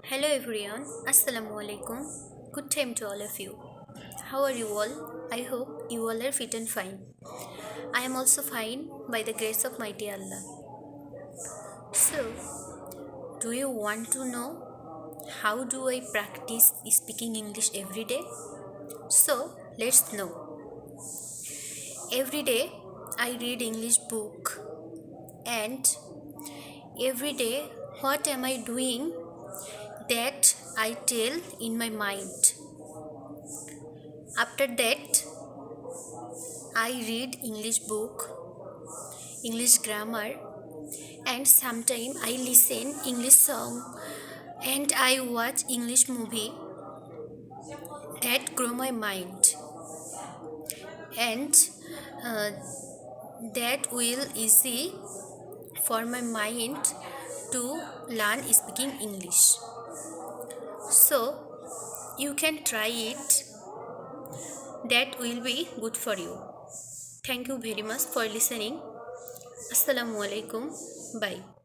Hello everyone, Assalamu alaikum. Good time to all of you. How are you all? I hope you all are fit and fine. I am also fine by the grace of mighty Allah. So, do you want to know how do I practice speaking English every day? So, let's know. Every day I read English book and every day what am I doing that I tell in my mind. After that I read English book, English grammar, and sometimes I listen English song and I watch English movie that grow my mind and uh, that will easy for my mind to learn speaking English. So you can try it. That will be good for you. Thank you very much for listening. Assalamu alaikum. Bye.